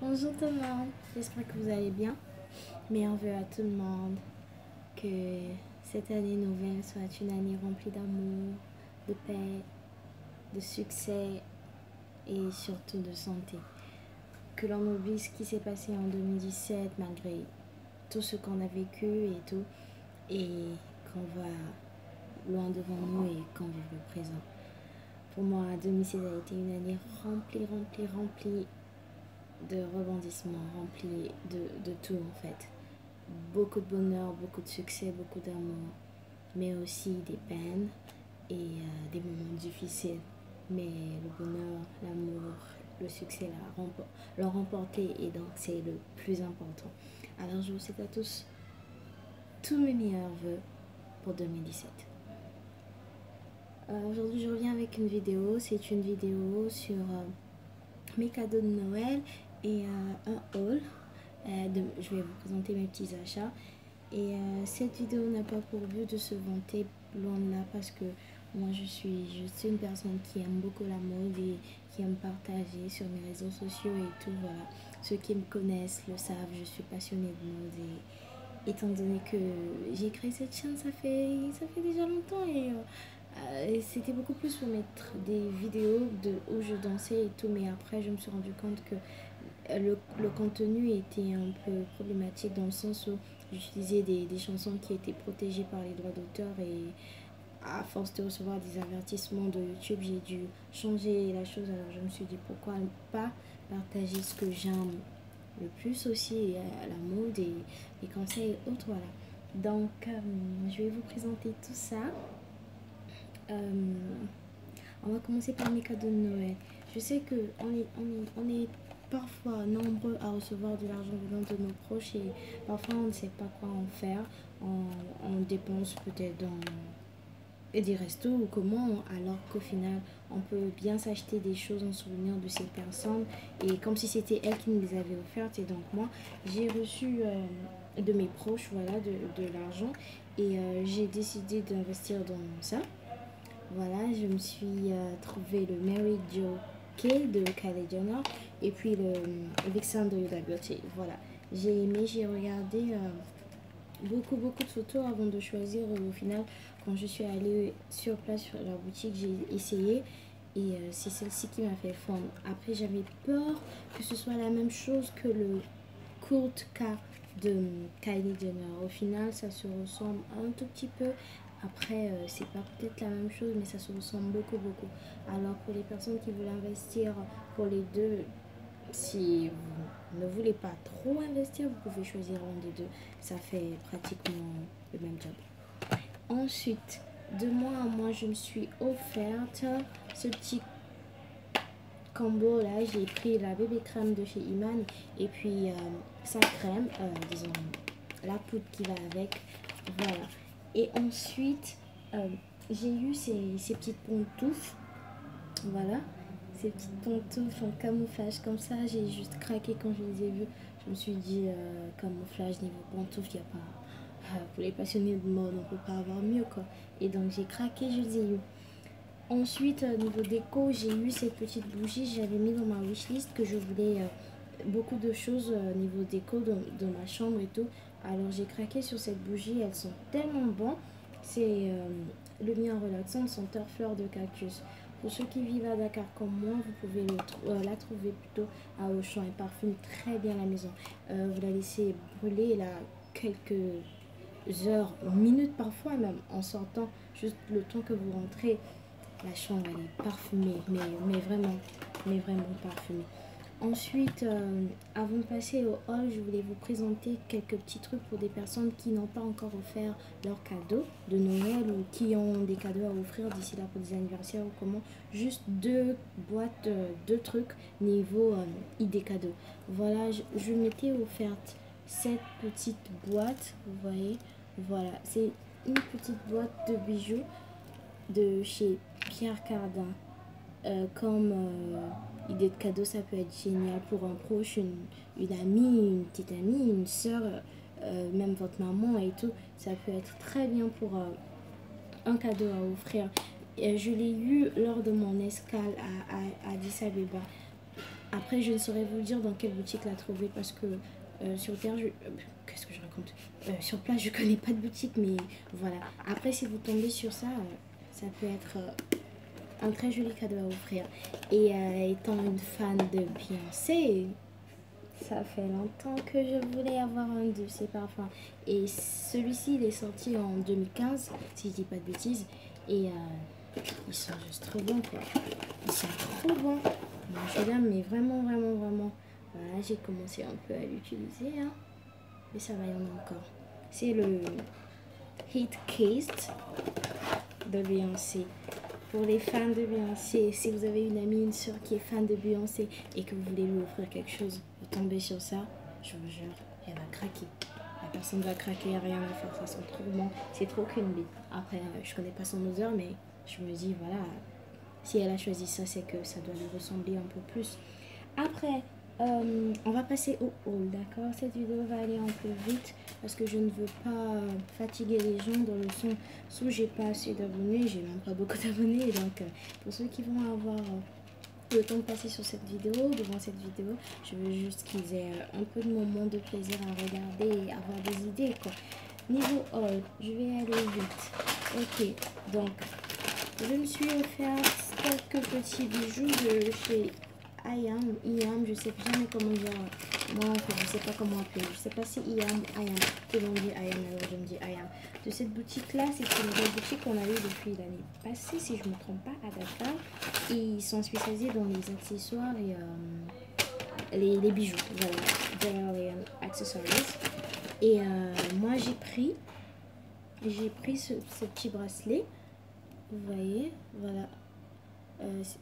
Bonjour tout le monde, j'espère que vous allez bien. Meilleurs vœux à tout le monde, que cette année nouvelle soit une année remplie d'amour, de paix, de succès et surtout de santé. Que l'on oublie ce qui s'est passé en 2017 malgré tout ce qu'on a vécu et tout, et qu'on va loin devant nous et qu'on vive le présent. Pour moi, 2016 a été une année remplie de rebondissements, remplie de tout en fait. Beaucoup de bonheur, beaucoup de succès, beaucoup d'amour, mais aussi des peines et des moments difficiles. Mais le bonheur, l'amour, le succès l'ont remporté et donc c'est le plus important. Alors je vous souhaite à tous tous mes meilleurs voeux pour 2017. Aujourd'hui je reviens avec une vidéo, c'est une vidéo sur mes cadeaux de Noël et un haul. Je vais vous présenter mes petits achats. Et cette vidéo n'a pas pour but de se vanter, loin de là, parce que moi je suis une personne qui aime beaucoup la mode et qui aime partager sur mes réseaux sociaux et tout. Voilà. Ceux qui me connaissent le savent, je suis passionnée de mode et étant donné que j'ai créé cette chaîne, ça fait déjà longtemps et c'était beaucoup plus pour mettre des vidéos où je dansais et tout, mais après je me suis rendu compte que le contenu était un peu problématique dans le sens où j'utilisais des chansons qui étaient protégées par les droits d'auteur et à force de recevoir des avertissements de YouTube, j'ai dû changer la chose. Alors je me suis dit pourquoi pas partager ce que j'aime le plus aussi à la mode et les conseils et autres. Voilà. Donc je vais vous présenter tout ça. On va commencer par mes cadeaux de Noël. Je sais que on est parfois nombreux à recevoir de l'argent venant de nos proches et parfois on ne sait pas quoi en faire. On dépense peut-être dans des restos ou comment, alors qu'au final on peut bien s'acheter des choses en souvenir de ces personnes et comme si c'était elles qui nous les avaient offertes. Et donc moi j'ai reçu de mes proches, voilà, de l'argent et j'ai décidé d'investir dans ça. Voilà, je me suis trouvé le Mary Jo Kill de Kylie Jenner et puis le Vixen de Huda Beauty. Voilà, j'ai aimé, j'ai regardé beaucoup de photos avant de choisir. Au final, quand je suis allée sur place sur la boutique, j'ai essayé et c'est celle-ci qui m'a fait fondre. Après, j'avais peur que ce soit la même chose que le Court K de Kylie Jenner. Au final, ça se ressemble un tout petit peu. Après, c'est pas peut-être la même chose, mais ça se ressemble beaucoup. Alors, pour les personnes qui veulent investir pour les deux, si vous ne voulez pas trop investir, vous pouvez choisir l'un des deux. Ça fait pratiquement le même job. Ensuite, de moi à moi, je me suis offerte ce petit combo là. J'ai pris la bébé crème de chez Iman et puis sa crème, disons la poudre qui va avec. Voilà. Et ensuite, j'ai eu ces petites pantoufles. Voilà. Ces petites pantoufles en camouflage comme ça. J'ai juste craqué quand je les ai vues. Je me suis dit, camouflage niveau pantoufles, il n'y a pas. Pour les passionnés de mode, on ne peut pas avoir mieux quoi. Et donc j'ai craqué, je les ai eu. Ensuite, niveau déco, j'ai eu cette petite bougie. J'avais mis dans ma wishlist que je voulais beaucoup de choses niveau déco dans ma chambre et tout. Alors j'ai craqué sur cette bougie. Elles sont tellement bonnes. C'est lumière relaxante senteur fleur de cactus. Pour ceux qui vivent à Dakar comme moi, vous pouvez la trouver plutôt à Auchan. Elle parfume très bien la maison. Vous la laissez brûler là quelques heures, minutes parfois même en sortant, juste le temps que vous rentrez. La chambre elle est parfumée, mais vraiment parfumée. Ensuite, avant de passer au haul, je voulais vous présenter quelques petits trucs pour des personnes qui n'ont pas encore offert leurs cadeaux de Noël ou qui ont des cadeaux à offrir d'ici là pour des anniversaires ou comment. Juste deux boîtes, deux trucs niveau idée cadeau. Voilà, je m'étais offerte cette petite boîte, vous voyez. Voilà, c'est une petite boîte de bijoux de chez Pierre Cardin. Comme idée de cadeau, ça peut être génial pour un proche, une amie, une petite amie, une soeur, même votre maman et tout. Ça peut être très bien pour un cadeau à offrir. Je l'ai eu lors de mon escale à Addis Abeba. Après, je ne saurais vous dire dans quelle boutique la trouver parce que sur Terre, qu'est-ce que je raconte? Sur place, je connais pas de boutique, mais voilà. Après, si vous tombez sur ça, ça peut être un très joli cadeau à offrir. Et étant une fan de Beyoncé, ça fait longtemps que je voulais avoir un de ses parfums. Et celui-ci, il est sorti en 2015, si je dis pas de bêtises. Et ils sont juste trop bons, quoi. Ils sont trop bons. Moi, je l'aime, mais vraiment, vraiment, vraiment. Voilà, j'ai commencé un peu à l'utiliser, hein. Mais ça va, il y en a encore. C'est le Heat Kissed de Beyoncé. Pour les fans de Beyoncé, si vous avez une amie, une soeur qui est fan de Beyoncé et que vous voulez lui offrir quelque chose, vous tombez sur ça, je vous jure, elle va craquer. La personne va craquer, rien à faire, ça sent trop bon. C'est trop Queen. Après, je connais pas son odeur, mais je me dis, voilà, si elle a choisi ça, c'est que ça doit lui ressembler un peu plus. Après, on va passer au haul, d'accord? Cette vidéo va aller un peu vite parce que je ne veux pas fatiguer les gens dans le sens où j'ai pas assez d'abonnés, j'ai même pas beaucoup d'abonnés. Donc, pour ceux qui vont avoir le temps de passer sur cette vidéo, devant cette vidéo, je veux juste qu'ils aient un peu de moment de plaisir à regarder et avoir des idées, quoi. Niveau haul, je vais aller vite. Ok, donc, je me suis offert quelques petits bijoux de chez IAM, je sais jamais comment dire. Moi, en fait, je sais pas comment appeler. Je sais pas si IAM. Tout le monde dit IAM, alors je me dis IAM. De cette boutique-là, c'est une nouvelle boutique qu'on a eue depuis l'année passée, si je me trompe pas, à Dakar. Ils sont spécialisés dans les accessoires et les bijoux. Voilà, les accessories. Et moi, j'ai pris ce petit bracelet. Vous voyez, voilà.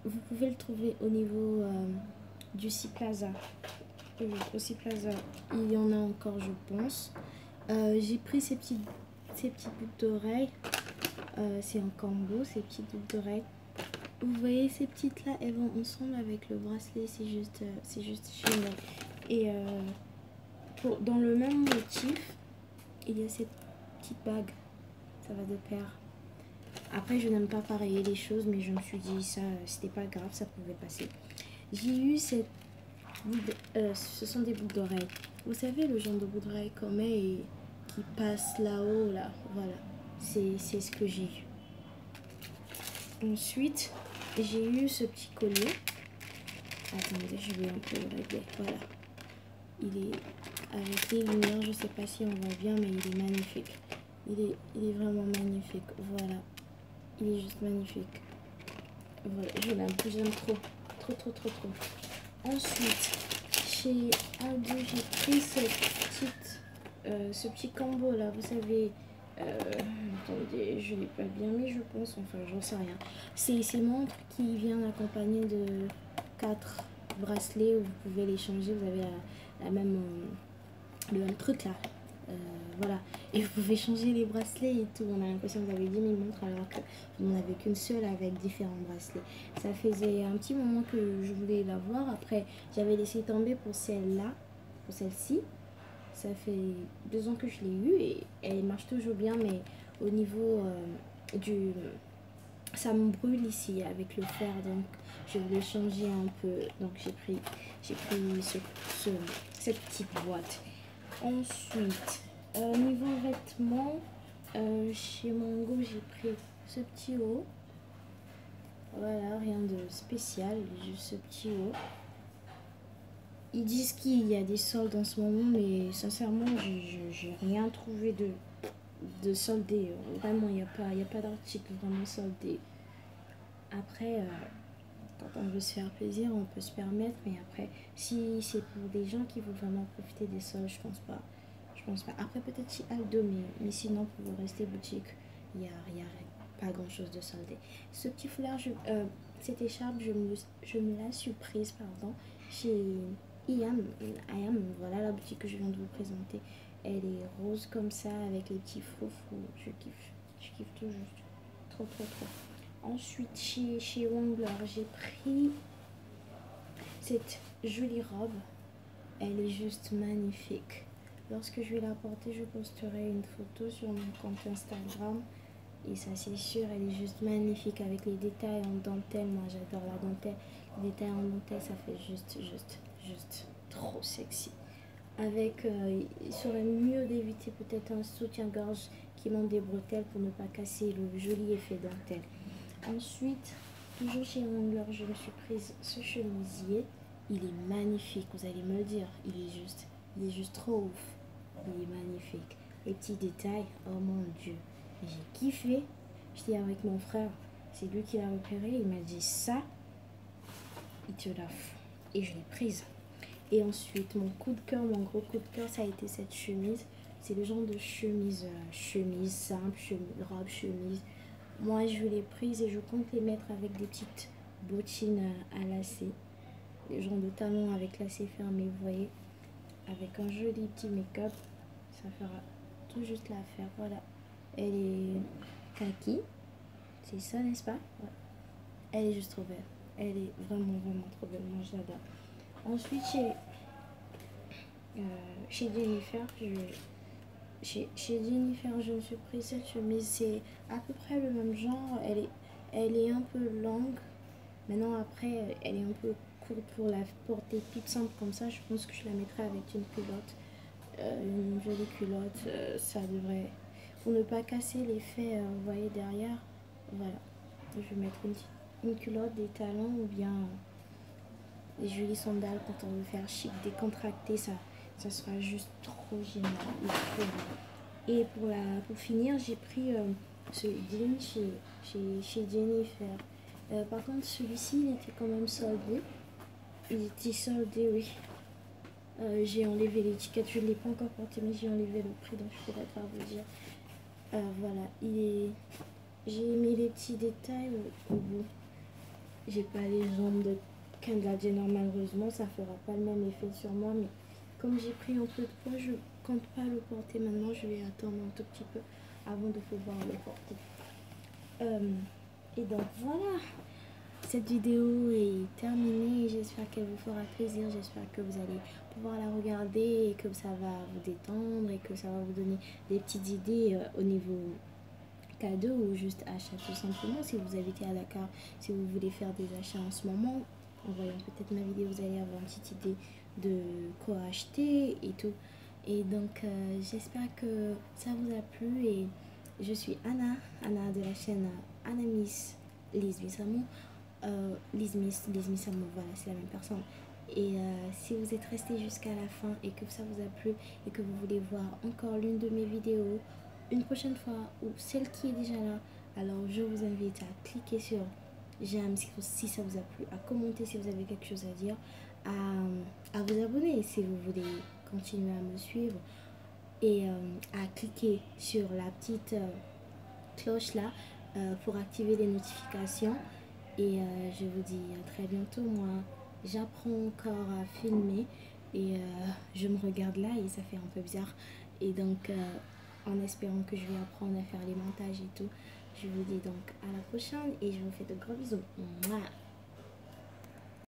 Vous pouvez le trouver au niveau du C-Plaza. Au C-Plaza, il y en a encore, je pense. J'ai pris ces petites boucles d'oreilles. C'est un combo, ces petites boucles d'oreilles. Vous voyez, ces petites là, elles vont ensemble avec le bracelet. C'est juste génial. Et dans le même motif, il y a cette petite bague. Ça va de pair. Après, je n'aime pas pareiller les choses, mais je me suis dit, ça, c'était pas grave, ça pouvait passer. J'ai eu cette ce sont des boucles d'oreilles. Vous savez, le genre de boucles d'oreilles qu'on met et qui passe là-haut, là. Voilà, c'est ce que j'ai eu. Ensuite, j'ai eu ce petit collier. Attendez, je vais un peu le régler. Voilà. Il est avec les lumières, je sais pas si on voit bien, mais il est magnifique. Il est vraiment magnifique. Voilà. Il est juste magnifique. Voilà, j'aime trop. Trop. Ensuite, chez Aldo, j'ai pris ce petit combo là, vous savez. Attendez, je l'ai pas bien mis, je pense. Enfin, j'en sais rien. C'est ces montres qui viennent accompagnées de 4 bracelets où vous pouvez les changer. Vous avez la même, le même truc là. Voilà, et vous pouvez changer les bracelets et tout. On a l'impression que vous avez 10 000 montres alors que vous n'en avez qu'une seule avec différents bracelets. Ça faisait un petit moment que je voulais l'avoir. Après, j'avais laissé tomber pour celle-là, pour celle-ci. Ça fait 2 ans que je l'ai eue et elle marche toujours bien, mais au niveau du... Ça me brûle ici avec le fer, donc je voulais changer un peu. Donc j'ai pris cette petite boîte. Ensuite, niveau vêtements, chez Mango, j'ai pris ce petit haut. Voilà, rien de spécial, juste ce petit haut. Ils disent qu'il y a des soldes en ce moment, mais sincèrement, j'ai rien trouvé de soldé. Vraiment, il n'y a pas d'article vraiment soldé. Après, quand on veut se faire plaisir, on peut se permettre, mais après, si c'est pour des gens qui veulent vraiment profiter des soldes, je pense pas. Après, peut-être chez Aldo, mais sinon, pour le reste des boutiques, il n'y a pas grand-chose de soldé. Ce petit foulard, cette écharpe, je me l'ai surprise, pardon, chez IAM, voilà la boutique que je viens de vous présenter. Elle est rose comme ça, avec les petits froufrous. Je kiffe tout juste. Trop. Ensuite, chez Wrangler, j'ai pris cette jolie robe. Elle est juste magnifique. Lorsque je vais la porter, je posterai une photo sur mon compte Instagram. Et ça, c'est sûr, elle est juste magnifique avec les détails en dentelle. Moi, j'adore la dentelle. détails en dentelle, ça fait juste trop sexy. Avec, il serait mieux d'éviter peut-être un soutien-gorge qui monte des bretelles pour ne pas casser le joli effet dentelle. Ensuite, toujours chez Wrangler, je me suis prise ce chemisier. Il est magnifique, vous allez me le dire. Il est juste trop ouf. Il est magnifique. Les petits détails, oh mon Dieu. J'ai kiffé. J'étais avec mon frère. C'est lui qui l'a repéré. Il m'a dit ça, il te la fout. Et je l'ai prise. Et ensuite, mon coup de cœur, mon gros coup de cœur, ça a été cette chemise. C'est le genre de chemise, chemise simple, robe, chemise. Moi, je l'ai prise et je compte les mettre avec des petites bottines à lacets. Le genre de talons avec lacets fermés, vous voyez. Avec un joli petit make-up. Ça fera tout juste l'affaire. Voilà. Elle est kaki. C'est ça, n'est-ce pas? Ouais. Elle est juste trop belle. Elle est vraiment trop belle. Moi, je l'adore. Ensuite, chez Jennifer, chez Jennifer, je me suis pris cette chemise. C'est à peu près le même genre. Elle est un peu longue. Maintenant, après, elle est un peu courte pour la porter toute simple comme ça. Je pense que je la mettrai avec une culotte. Une jolie culotte. Ça devrait... Pour ne pas casser l'effet, vous voyez, derrière. Voilà. Je vais mettre une culotte, des talons ou bien des jolies sandales quand on veut faire chic, décontracté. Ça sera juste trop génial. Et pour finir, j'ai pris ce jean chez Jennifer. Par contre, celui-ci, il était quand même soldé. Il était soldé, oui. J'ai enlevé l'étiquette, je ne l'ai pas encore porté, mais j'ai enlevé le prix, donc je pourrais pas vous dire. Voilà, j'ai mis les petits détails au bout. J'ai pas les jambes de Kendall Jenner, malheureusement, ça fera pas le même effet sur moi, mais comme j'ai pris un peu de poids, je compte pas le porter maintenant, je vais attendre un tout petit peu avant de pouvoir le porter. Et donc voilà, cette vidéo est terminée. J'espère qu'elle vous fera plaisir. J'espère que vous allez pouvoir la regarder et que ça va vous détendre et que ça va vous donner des petites idées au niveau cadeau ou juste achat tout simplement. Si vous habitez à Dakar, si vous voulez faire des achats en ce moment, en voyant peut-être ma vidéo, vous allez avoir une petite idée de quoi acheter et tout. Et donc j'espère que ça vous a plu et je suis Anna de la chaîne Anna Miss Liz Misamo. Liz Miss Misamo, voilà, c'est la même personne. Et si vous êtes resté jusqu'à la fin et que ça vous a plu et que vous voulez voir encore l'une de mes vidéos une prochaine fois ou celle qui est déjà là, alors je vous invite à cliquer sur j'aime si ça vous a plu, à commenter si vous avez quelque chose à dire, à vous abonner si vous voulez continuer à me suivre et à cliquer sur la petite cloche là pour activer les notifications. Et je vous dis à très bientôt. Moi, j'apprends encore à filmer et je me regarde là et ça fait un peu bizarre. Et donc, en espérant que je vais apprendre à faire les montages et tout, je vous dis donc à la prochaine et je vous fais de gros bisous. Mouah.